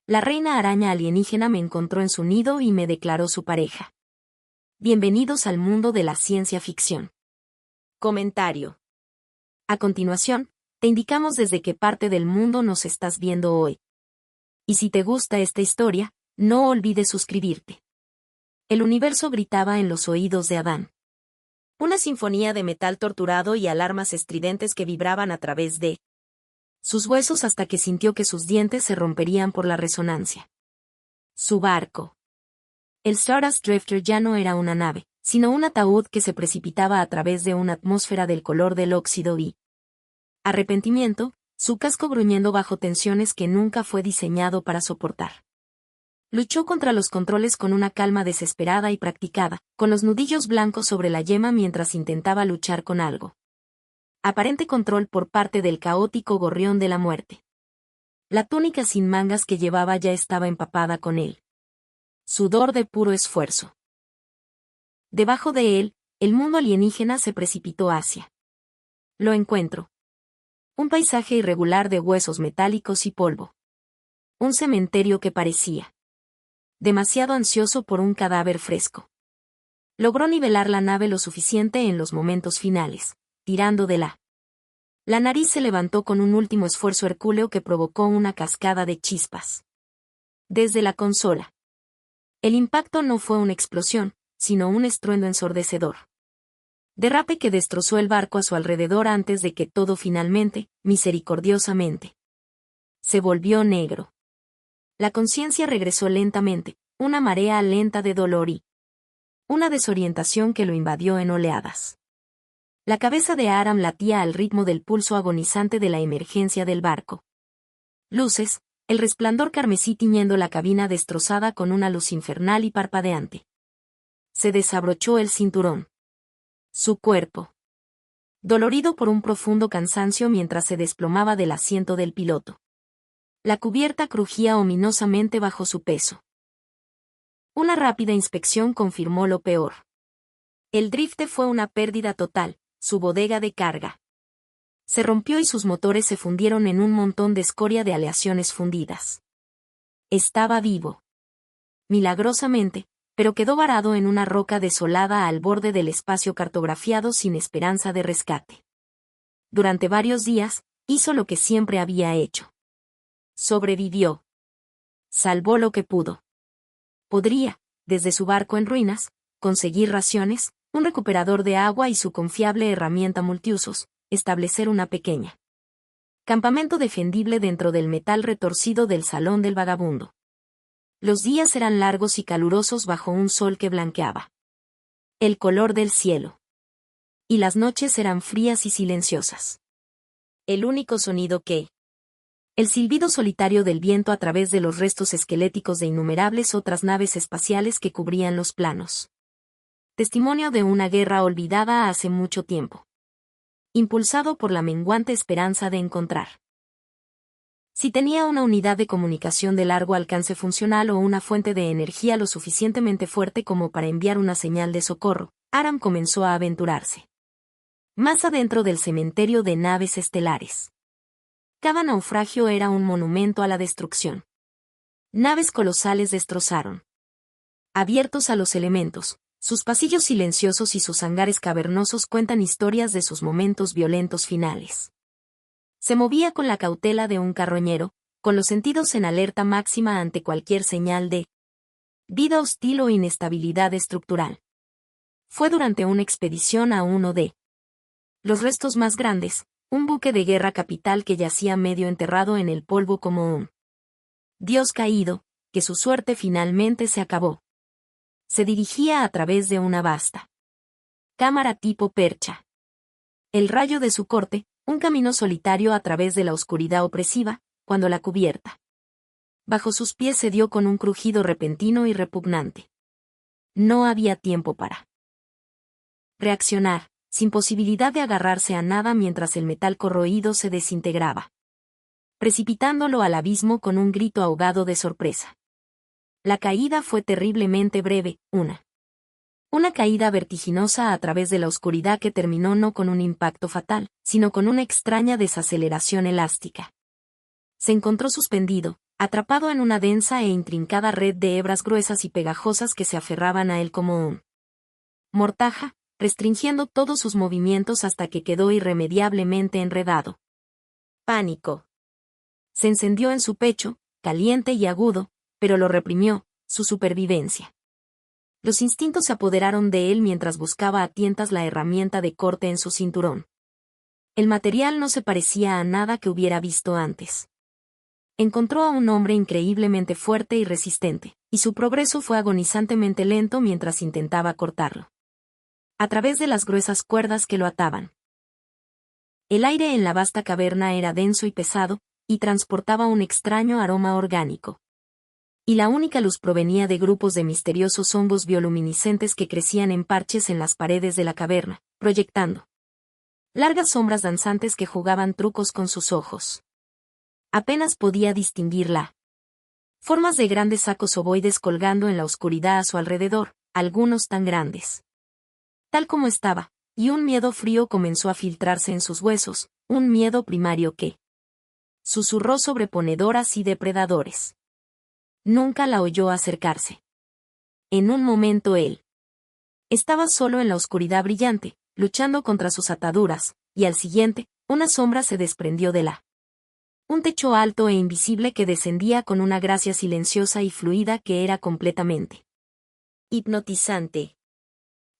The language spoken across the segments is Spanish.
La reina araña alienígena me encontró en su nido y me declaró su pareja. Bienvenidos al mundo de la ciencia ficción. Comentario. A continuación, te indicamos desde qué parte del mundo nos estás viendo hoy. Y si te gusta esta historia, no olvides suscribirte. El universo gritaba en los oídos de Adán. Una sinfonía de metal torturado y alarmas estridentes que vibraban a través de sus huesos hasta que sintió que sus dientes se romperían por la resonancia. Su barco. El Stardust Drifter ya no era una nave, sino un ataúd que se precipitaba a través de una atmósfera del color del óxido y arrepentimiento, su casco gruñendo bajo tensiones que nunca fue diseñado para soportar. Luchó contra los controles con una calma desesperada y practicada, con los nudillos blancos sobre la yema mientras intentaba luchar con algo. Aparente control por parte del caótico gorrión de la muerte. La túnica sin mangas que llevaba ya estaba empapada con él. Sudor de puro esfuerzo. Debajo de él, el mundo alienígena se precipitó hacia. Lo encuentro. Un paisaje irregular de huesos metálicos y polvo. Un cementerio que parecía demasiado ansioso por un cadáver fresco. Logró nivelar la nave lo suficiente en los momentos finales, tirando de la nariz se levantó con un último esfuerzo hercúleo que provocó una cascada de chispas. Desde la consola. El impacto no fue una explosión, sino un estruendo ensordecedor. Derrape que destrozó el barco a su alrededor antes de que todo finalmente, misericordiosamente, se volvió negro. La conciencia regresó lentamente, una marea lenta de dolor y una desorientación que lo invadió en oleadas. La cabeza de Aram latía al ritmo del pulso agonizante de la emergencia del barco. Luces, el resplandor carmesí tiñendo la cabina destrozada con una luz infernal y parpadeante. Se desabrochó el cinturón. Su cuerpo. Dolorido por un profundo cansancio mientras se desplomaba del asiento del piloto. La cubierta crujía ominosamente bajo su peso. Una rápida inspección confirmó lo peor. El drifte fue una pérdida total. Su bodega de carga se rompió y sus motores se fundieron en un montón de escoria de aleaciones fundidas. Estaba vivo. Milagrosamente, pero quedó varado en una roca desolada al borde del espacio cartografiado sin esperanza de rescate. Durante varios días, hizo lo que siempre había hecho. Sobrevivió. Salvó lo que pudo. Podría, desde su barco en ruinas, conseguir raciones, un recuperador de agua y su confiable herramienta multiusos, establecer una pequeña campamento defendible dentro del metal retorcido del salón del vagabundo. Los días eran largos y calurosos bajo un sol que blanqueaba el color del cielo. Y las noches eran frías y silenciosas. El único sonido que el silbido solitario del viento a través de los restos esqueléticos de innumerables otras naves espaciales que cubrían los planos. Testimonio de una guerra olvidada hace mucho tiempo. Impulsado por la menguante esperanza de encontrar. Si tenía una unidad de comunicación de largo alcance funcional o una fuente de energía lo suficientemente fuerte como para enviar una señal de socorro, Aram comenzó a aventurarse. Más adentro del cementerio de naves estelares. Cada naufragio era un monumento a la destrucción. Naves colosales destrozaron. Abiertos a los elementos. Sus pasillos silenciosos y sus hangares cavernosos cuentan historias de sus momentos violentos finales. Se movía con la cautela de un carroñero, con los sentidos en alerta máxima ante cualquier señal de vida hostil o inestabilidad estructural. Fue durante una expedición a uno de los restos más grandes, un buque de guerra capital que yacía medio enterrado en el polvo como un dios caído, que su suerte finalmente se acabó. Se dirigía a través de una vasta cámara tipo percha. El rayo de su corte, un camino solitario a través de la oscuridad opresiva, cuando la cubierta bajo sus pies se dio con un crujido repentino y repugnante. No había tiempo para reaccionar, sin posibilidad de agarrarse a nada mientras el metal corroído se desintegraba, precipitándolo al abismo con un grito ahogado de sorpresa. La caída fue terriblemente breve, una caída vertiginosa a través de la oscuridad que terminó no con un impacto fatal, sino con una extraña desaceleración elástica. Se encontró suspendido, atrapado en una densa e intrincada red de hebras gruesas y pegajosas que se aferraban a él como un mortaja, restringiendo todos sus movimientos hasta que quedó irremediablemente enredado. Pánico. Se encendió en su pecho, caliente y agudo, pero lo reprimió, su supervivencia. Los instintos se apoderaron de él mientras buscaba a tientas la herramienta de corte en su cinturón. El material no se parecía a nada que hubiera visto antes. Encontró a un hombre increíblemente fuerte y resistente, y su progreso fue agonizantemente lento mientras intentaba cortarlo. A través de las gruesas cuerdas que lo ataban. El aire en la vasta caverna era denso y pesado, y transportaba un extraño aroma orgánico. Y la única luz provenía de grupos de misteriosos hongos bioluminiscentes que crecían en parches en las paredes de la caverna, proyectando largas sombras danzantes que jugaban trucos con sus ojos. Apenas podía distinguirla. Formas de grandes sacos ovoides colgando en la oscuridad a su alrededor, algunos tan grandes. Tal como estaba, y un miedo frío comenzó a filtrarse en sus huesos, un miedo primario que susurró sobre ponedoras y depredadores. Nunca la oyó acercarse. En un momento él estaba solo en la oscuridad brillante, luchando contra sus ataduras, y al siguiente, una sombra se desprendió de un techo alto e invisible que descendía con una gracia silenciosa y fluida que era completamente hipnotizante.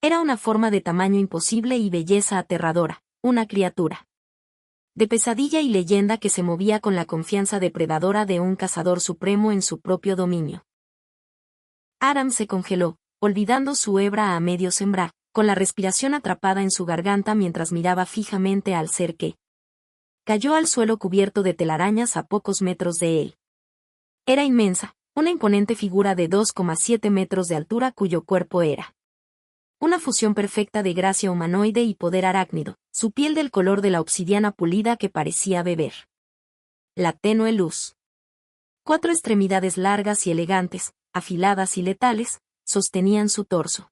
Era una forma de tamaño imposible y belleza aterradora, una criatura de pesadilla y leyenda que se movía con la confianza depredadora de un cazador supremo en su propio dominio. Aram se congeló, olvidando su hebra a medio sembrar, con la respiración atrapada en su garganta mientras miraba fijamente al ser que cayó al suelo cubierto de telarañas a pocos metros de él. Era inmensa, una imponente figura de 2,7 metros de altura cuyo cuerpo era una fusión perfecta de gracia humanoide y poder arácnido, su piel del color de la obsidiana pulida que parecía beber la tenue luz. 4 extremidades largas y elegantes, afiladas y letales, sostenían su torso.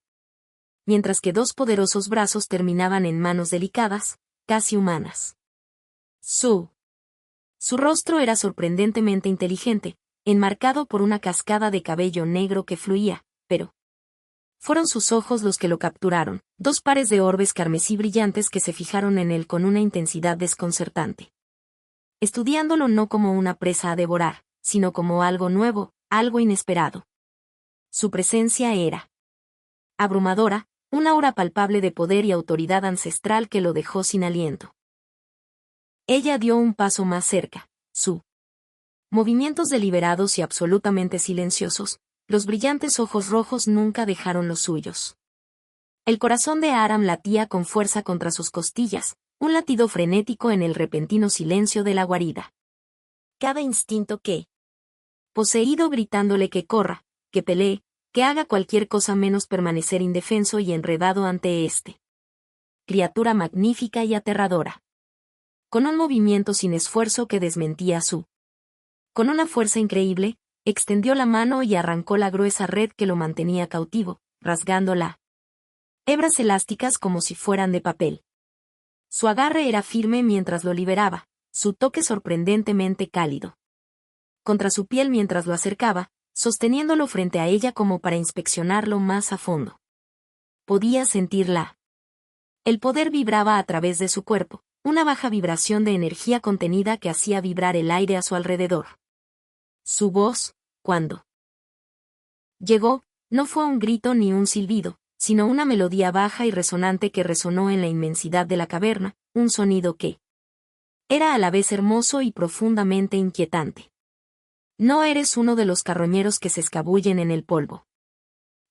Mientras que 2 poderosos brazos terminaban en manos delicadas, casi humanas. Su rostro era sorprendentemente inteligente, enmarcado por una cascada de cabello negro que fluía, pero fueron sus ojos los que lo capturaron, 2 pares de orbes carmesí brillantes que se fijaron en él con una intensidad desconcertante. Estudiándolo no como una presa a devorar, sino como algo nuevo, algo inesperado. Su presencia era abrumadora, una aura palpable de poder y autoridad ancestral que lo dejó sin aliento. Ella dio un paso más cerca, movimientos deliberados y absolutamente silenciosos, los brillantes ojos rojos nunca dejaron los suyos. El corazón de Aram latía con fuerza contra sus costillas, un latido frenético en el repentino silencio de la guarida. Cada instinto que poseído gritándole que corra, que pelee, que haga cualquier cosa menos permanecer indefenso y enredado ante criatura magnífica y aterradora. Con un movimiento sin esfuerzo que desmentía con una fuerza increíble, extendió la mano y arrancó la gruesa red que lo mantenía cautivo, rasgándola. Hebras elásticas como si fueran de papel. Su agarre era firme mientras lo liberaba, su toque sorprendentemente cálido. Contra su piel mientras lo acercaba, sosteniéndolo frente a ella como para inspeccionarlo más a fondo. Podía sentirla. El poder vibraba a través de su cuerpo, una baja vibración de energía contenida que hacía vibrar el aire a su alrededor. Su voz, cuando llegó, no fue un grito ni un silbido, sino una melodía baja y resonante que resonó en la inmensidad de la caverna, un sonido que era a la vez hermoso y profundamente inquietante. No eres uno de los carroñeros que se escabullen en el polvo.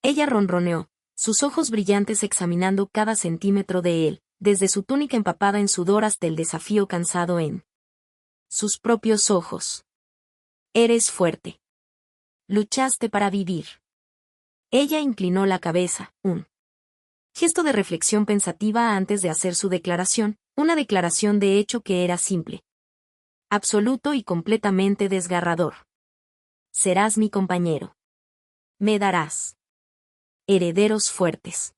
Ella ronroneó, sus ojos brillantes examinando cada centímetro de él, desde su túnica empapada en sudor hasta el desafío cansado en sus propios ojos. Eres fuerte. Luchaste para vivir. Ella inclinó la cabeza, un gesto de reflexión pensativa antes de hacer su declaración, una declaración de hecho que era simple, absoluto y completamente desgarrador. Serás mi compañero. Me darás herederos fuertes.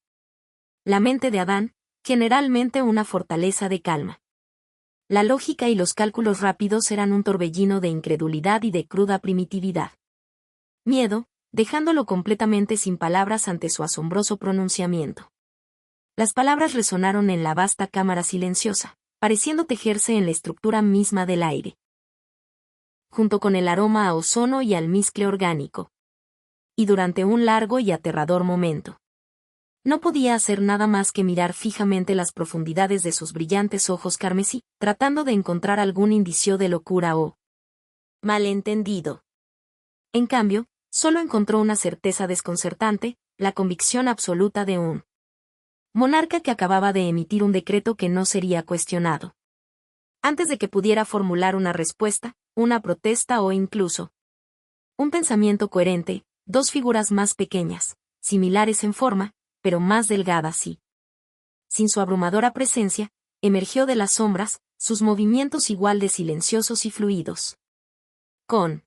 La mente de Adán, generalmente una fortaleza de calma. La lógica y los cálculos rápidos eran un torbellino de incredulidad y de cruda primitividad. Miedo, dejándolo completamente sin palabras ante su asombroso pronunciamiento. Las palabras resonaron en la vasta cámara silenciosa, pareciendo tejerse en la estructura misma del aire, junto con el aroma a ozono y almizcle orgánico. Y durante un largo y aterrador momento, no podía hacer nada más que mirar fijamente las profundidades de sus brillantes ojos carmesí, tratando de encontrar algún indicio de locura o malentendido. En cambio, solo encontró una certeza desconcertante, la convicción absoluta de un monarca que acababa de emitir un decreto que no sería cuestionado. Antes de que pudiera formular una respuesta, una protesta o incluso un pensamiento coherente, dos figuras más pequeñas, similares en forma, pero más delgadas y, sin su abrumadora presencia, emergió de las sombras, sus movimientos igual de silenciosos y fluidos. Con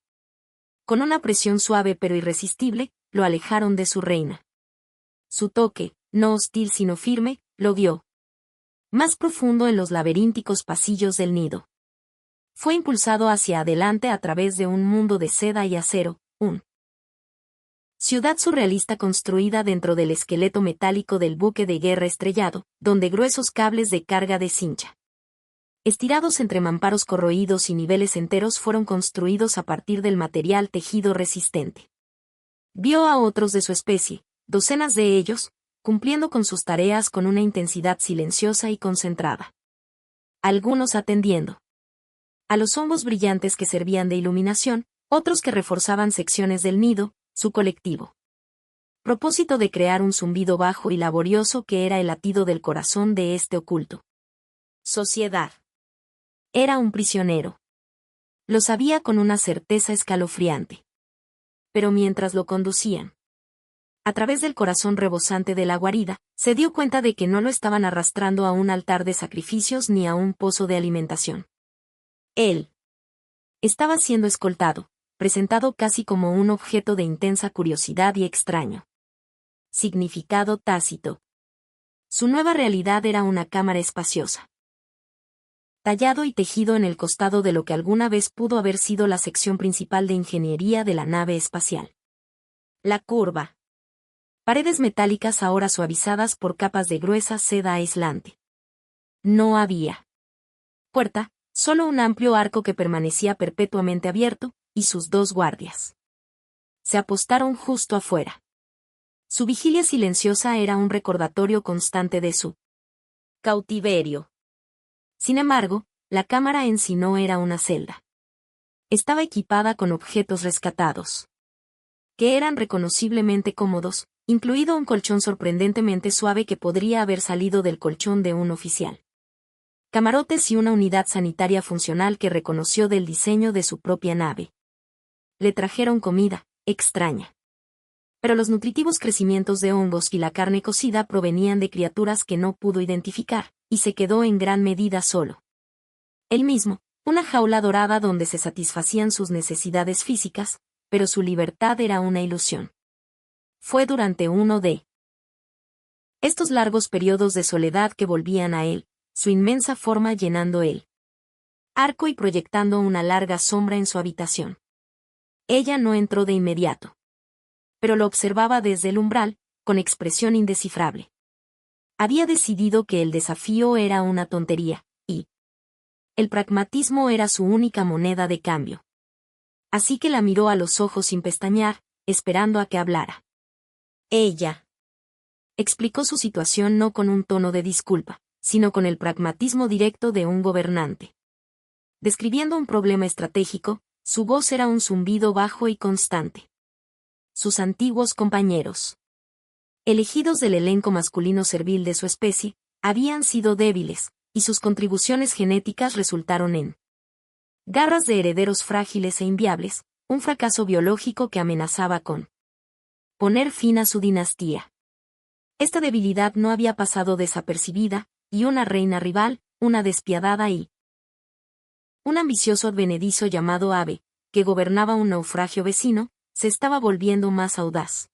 una presión suave pero irresistible, lo alejaron de su reina. Su toque, no hostil sino firme, lo guió más profundo en los laberínticos pasillos del nido. Fue impulsado hacia adelante a través de un mundo de seda y acero, ciudad surrealista construida dentro del esqueleto metálico del buque de guerra estrellado, donde gruesos cables de carga de cincha, estirados entre mamparos corroídos y niveles enteros, fueron construidos a partir del material tejido resistente. Vio a otros de su especie, docenas de ellos, cumpliendo con sus tareas con una intensidad silenciosa y concentrada. Algunos atendiendo a los hongos brillantes que servían de iluminación, otros que reforzaban secciones del nido, su colectivo propósito de crear un zumbido bajo y laborioso que era el latido del corazón de este oculto sociedad. Era un prisionero. Lo sabía con una certeza escalofriante. Pero mientras lo conducían a través del corazón rebosante de la guarida, se dio cuenta de que no lo estaban arrastrando a un altar de sacrificios ni a un pozo de alimentación. Él estaba siendo escoltado, presentado casi como un objeto de intensa curiosidad y extraño significado tácito. Su nueva realidad era una cámara espaciosa, tallado y tejido en el costado de lo que alguna vez pudo haber sido la sección principal de ingeniería de la nave espacial. La curva. Paredes metálicas ahora suavizadas por capas de gruesa seda aislante. No había puerta, solo un amplio arco que permanecía perpetuamente abierto, y sus dos guardias se apostaron justo afuera. Su vigilia silenciosa era un recordatorio constante de su cautiverio. Sin embargo, la cámara en sí no era una celda. Estaba equipada con objetos rescatados, que eran reconociblemente cómodos, incluido un colchón sorprendentemente suave que podría haber salido del colchón de un oficial. Camarotes y una unidad sanitaria funcional que reconoció del diseño de su propia nave. Le trajeron comida, extraña. Pero los nutritivos crecimientos de hongos y la carne cocida provenían de criaturas que no pudo identificar, y se quedó en gran medida solo. Él mismo, una jaula dorada donde se satisfacían sus necesidades físicas, pero su libertad era una ilusión. Fue durante uno de estos largos periodos de soledad que volvían a él, su inmensa forma llenando el arco y proyectando una larga sombra en su habitación. Ella no entró de inmediato, pero lo observaba desde el umbral, con expresión indescifrable. Había decidido que el desafío era una tontería, y el pragmatismo era su única moneda de cambio. Así que la miró a los ojos sin pestañear, esperando a que hablara. Ella explicó su situación no con un tono de disculpa, sino con el pragmatismo directo de un gobernante. Describiendo un problema estratégico, su voz era un zumbido bajo y constante. Sus antiguos compañeros, elegidos del elenco masculino servil de su especie, habían sido débiles, y sus contribuciones genéticas resultaron en garras de herederos frágiles e inviables, un fracaso biológico que amenazaba con poner fin a su dinastía. Esta debilidad no había pasado desapercibida, y una reina rival, una despiadada y un ambicioso advenedizo llamado Ave, que gobernaba un naufragio vecino, se estaba volviendo más audaz.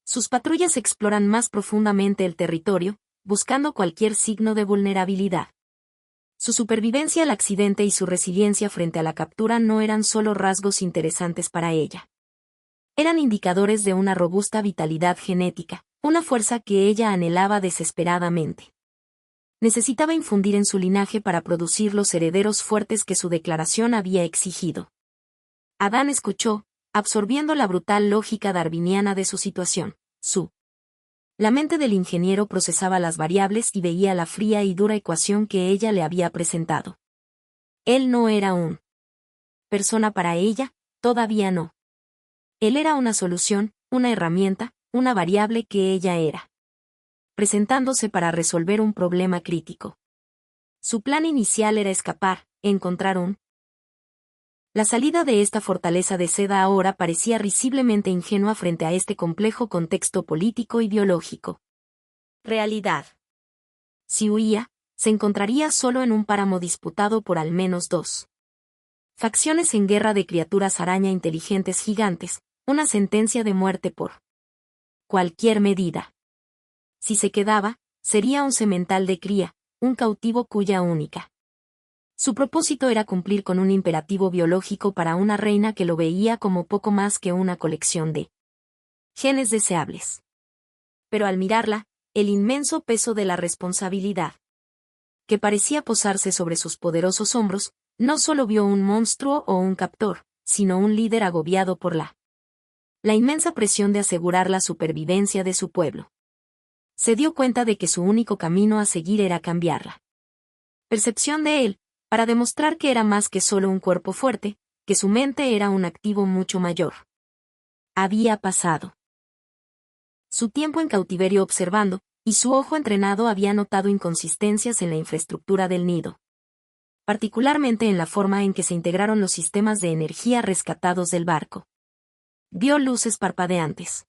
Sus patrullas exploran más profundamente el territorio, buscando cualquier signo de vulnerabilidad. Su supervivencia al accidente y su resiliencia frente a la captura no eran solo rasgos interesantes para ella. Eran indicadores de una robusta vitalidad genética, una fuerza que ella anhelaba desesperadamente. Necesitaba infundir en su linaje para producir los herederos fuertes que su declaración había exigido. Adán escuchó, absorbiendo la brutal lógica darwiniana de su situación. La mente del ingeniero procesaba las variables y veía la fría y dura ecuación que ella le había presentado. Él no era un persona para ella, todavía no. Él era una solución, una herramienta, una variable que ella era, presentándose para resolver un problema crítico. Su plan inicial era escapar, encontrar La salida de esta fortaleza de seda ahora parecía risiblemente ingenua frente a este complejo contexto político y biológico. Realidad. Si huía, se encontraría solo en un páramo disputado por al menos dos facciones en guerra de criaturas araña inteligentes gigantes, una sentencia de muerte por cualquier medida. Si se quedaba, sería un semental de cría, un cautivo cuya única Su propósito era cumplir con un imperativo biológico para una reina que lo veía como poco más que una colección de genes deseables. Pero al mirarla, el inmenso peso de la responsabilidad que parecía posarse sobre sus poderosos hombros, no solo vio un monstruo o un captor, sino un líder agobiado por la inmensa presión de asegurar la supervivencia de su pueblo. Se dio cuenta de que su único camino a seguir era cambiarla percepción de él, para demostrar que era más que solo un cuerpo fuerte, que su mente era un activo mucho mayor. Había pasado su tiempo en cautiverio observando, y su ojo entrenado había notado inconsistencias en la infraestructura del nido. Particularmente en la forma en que se integraron los sistemas de energía rescatados del barco. Vio luces parpadeantes.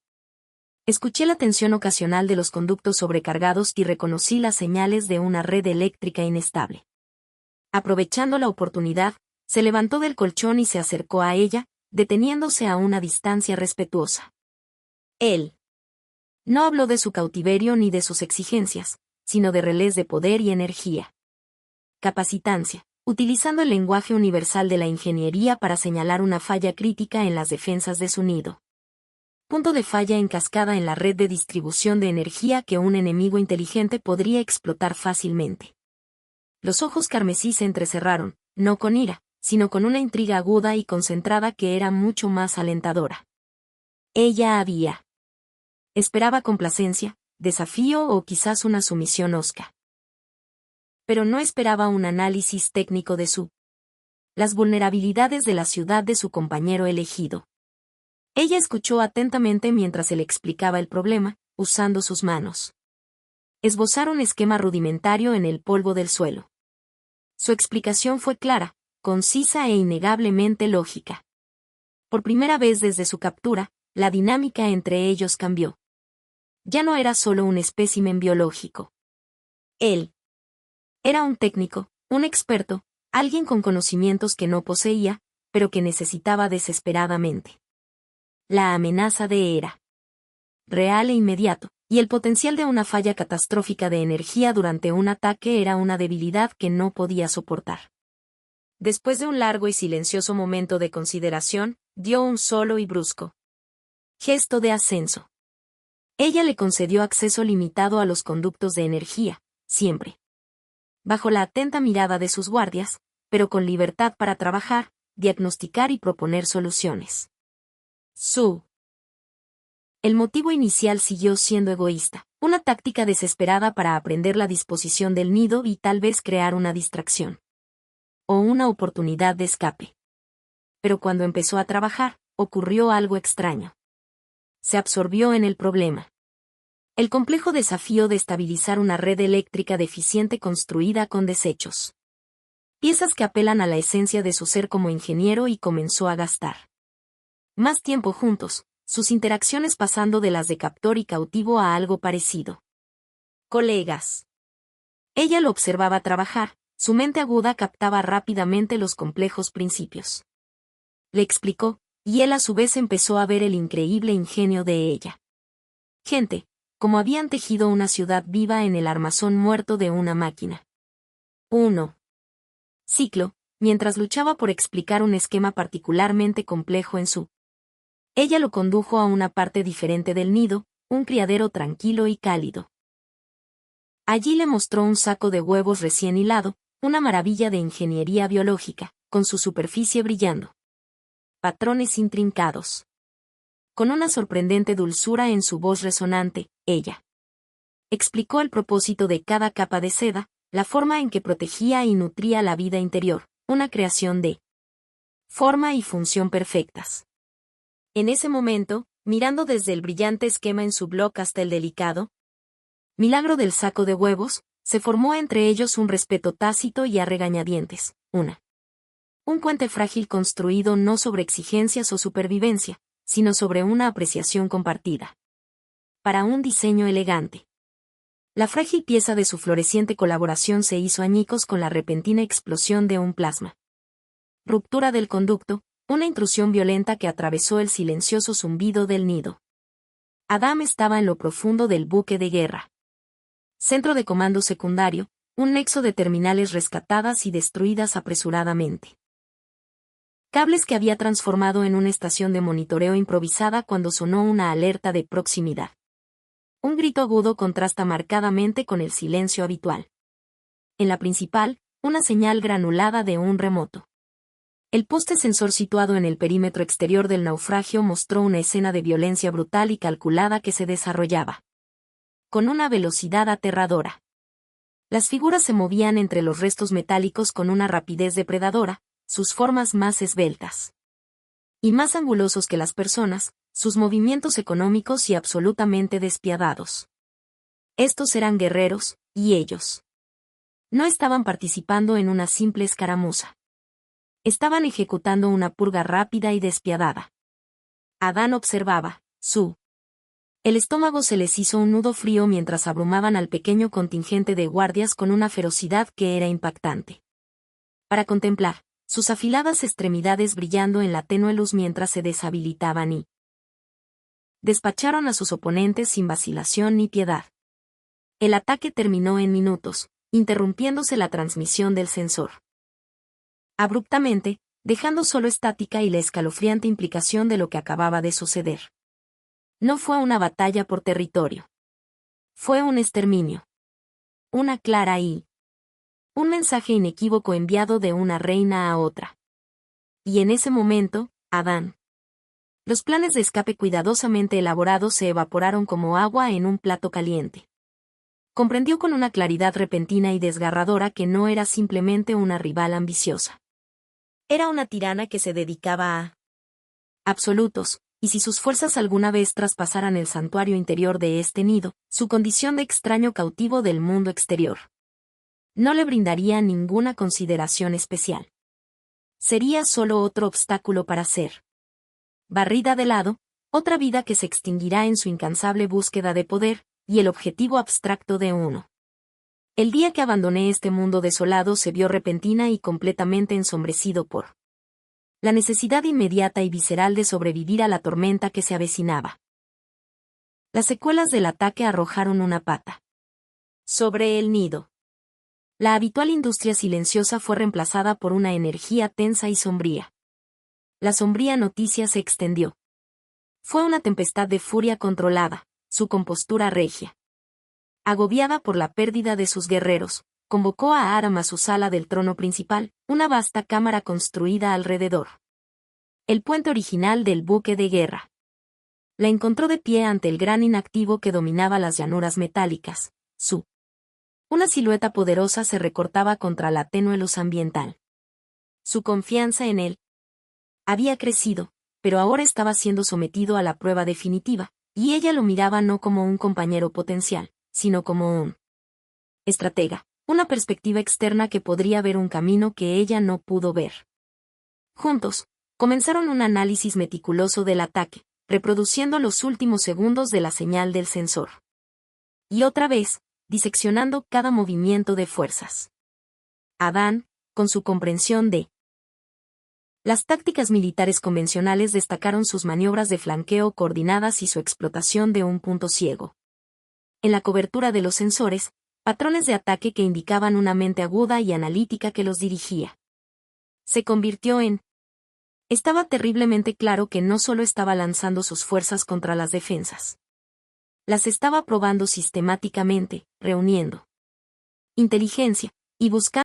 Escuché la tensión ocasional de los conductos sobrecargados y reconocí las señales de una red eléctrica inestable. Aprovechando la oportunidad, se levantó del colchón y se acercó a ella, deteniéndose a una distancia respetuosa. Él no habló de su cautiverio ni de sus exigencias, sino de relés de poder y energía. Capacitancia, utilizando el lenguaje universal de la ingeniería para señalar una falla crítica en las defensas de su nido. Punto de falla en cascada en la red de distribución de energía que un enemigo inteligente podría explotar fácilmente. Los ojos carmesí se entrecerraron, no con ira, sino con una intriga aguda y concentrada que era mucho más alentadora. Ella esperaba complacencia, desafío o quizás una sumisión hosca. Pero no esperaba un análisis técnico de las vulnerabilidades de la ciudad de su compañero elegido. Ella escuchó atentamente mientras él explicaba el problema, usando sus manos. Esbozar un esquema rudimentario en el polvo del suelo. Su explicación fue clara, concisa e innegablemente lógica. Por primera vez desde su captura, la dinámica entre ellos cambió. Ya no era solo un espécimen biológico. Él era un técnico, un experto, alguien con conocimientos que no poseía, pero que necesitaba desesperadamente. La amenaza era real e inmediato, y el potencial de una falla catastrófica de energía durante un ataque era una debilidad que no podía soportar. Después de un largo y silencioso momento de consideración, dio un solo y brusco gesto de ascenso. Ella le concedió acceso limitado a los conductos de energía, siempre bajo la atenta mirada de sus guardias, pero con libertad para trabajar, diagnosticar y proponer soluciones. El motivo inicial siguió siendo egoísta, una táctica desesperada para aprender la disposición del nido y tal vez crear una distracción. O una oportunidad de escape. Pero cuando empezó a trabajar, ocurrió algo extraño. Se absorbió en el problema. El complejo desafío de estabilizar una red eléctrica deficiente construida con desechos. Piezas que apelan a la esencia de su ser como ingeniero y comenzó a gastar más tiempo juntos, sus interacciones pasando de las de captor y cautivo a algo parecido. Colegas. Ella lo observaba trabajar, su mente aguda captaba rápidamente los complejos principios. Le explicó, y él a su vez empezó a ver el increíble ingenio de ella. Gente, como habían tejido una ciudad viva en el armazón muerto de una máquina. 1. ciclo, mientras luchaba por explicar un esquema particularmente complejo en su. Ella lo condujo a una parte diferente del nido, un criadero tranquilo y cálido. Allí le mostró un saco de huevos recién hilado, una maravilla de ingeniería biológica, con su superficie brillando. Patrones intrincados. Con una sorprendente dulzura en su voz resonante, ella explicó el propósito de cada capa de seda, la forma en que protegía y nutría la vida interior, una creación de forma y función perfectas. En ese momento, mirando desde el brillante esquema en su bloc hasta el delicado milagro del saco de huevos, se formó entre ellos un respeto tácito y a regañadientes, un puente frágil construido no sobre exigencias o supervivencia, sino sobre una apreciación compartida. Para un diseño elegante. La frágil pieza de su floreciente colaboración se hizo añicos con la repentina explosión de un plasma. Ruptura del conducto, una intrusión violenta que atravesó el silencioso zumbido del nido. Adam estaba en lo profundo del buque de guerra. Centro de comando secundario, un nexo de terminales rescatadas y destruidas apresuradamente. Cables que había transformado en una estación de monitoreo improvisada cuando sonó una alerta de proximidad. Un grito agudo contrasta marcadamente con el silencio habitual. En la principal, una señal granulada de un remoto. El poste sensor situado en el perímetro exterior del naufragio mostró una escena de violencia brutal y calculada que se desarrollaba con una velocidad aterradora. Las figuras se movían entre los restos metálicos con una rapidez depredadora, sus formas más esbeltas y más angulosos que las personas, sus movimientos económicos y absolutamente despiadados. Estos eran guerreros, y ellos no estaban participando en una simple escaramuza. Estaban ejecutando una purga rápida y despiadada. Adán observaba, el estómago se les hizo un nudo frío mientras abrumaban al pequeño contingente de guardias con una ferocidad que era impactante. Para contemplar, sus afiladas extremidades brillando en la tenue luz mientras se deshabilitaban y despacharon a sus oponentes sin vacilación ni piedad. El ataque terminó en minutos, interrumpiéndose la transmisión del sensor. Abruptamente, dejando solo estática y la escalofriante implicación de lo que acababa de suceder. No fue una batalla por territorio. Fue un exterminio. Una clara y un mensaje inequívoco enviado de una reina a otra. Y en ese momento, Adán. Los planes de escape cuidadosamente elaborados se evaporaron como agua en un plato caliente. Comprendió con una claridad repentina y desgarradora que no era simplemente una rival ambiciosa. Era una tirana que se dedicaba a absolutos, y si sus fuerzas alguna vez traspasaran el santuario interior de este nido, su condición de extraño cautivo del mundo exterior no le brindaría ninguna consideración especial. Sería solo otro obstáculo para ser barrida de lado, otra vida que se extinguirá en su incansable búsqueda de poder, y el objetivo abstracto de uno. El día que abandoné este mundo desolado se vio repentina y completamente ensombrecido por la necesidad inmediata y visceral de sobrevivir a la tormenta que se avecinaba. Las secuelas del ataque arrojaron una pata sobre el nido. La habitual industria silenciosa fue reemplazada por una energía tensa y sombría. La sombría noticia se extendió. Fue una tempestad de furia controlada, su compostura regia. Agobiada por la pérdida de sus guerreros, convocó a Aram a su sala del trono principal, una vasta cámara construida alrededor. El puente original del buque de guerra. La encontró de pie ante el gran inactivo que dominaba las llanuras metálicas, una silueta poderosa se recortaba contra la tenue luz ambiental. Su confianza en él había crecido, pero ahora estaba siendo sometido a la prueba definitiva, y ella lo miraba no como un compañero potencial, sino como un estratega, una perspectiva externa que podría ver un camino que ella no pudo ver. Juntos, comenzaron un análisis meticuloso del ataque, reproduciendo los últimos segundos de la señal del sensor. Y otra vez, diseccionando cada movimiento de fuerzas. Adán, con su comprensión de las tácticas militares convencionales, destacaron sus maniobras de flanqueo coordinadas y su explotación de un punto ciego. En la cobertura de los sensores, Patrones de ataque que indicaban una mente aguda y analítica que los dirigía. Se convirtió en... Estaba terriblemente claro que no solo estaba lanzando sus fuerzas contra las defensas. Las estaba probando sistemáticamente, reuniendo inteligencia, y buscando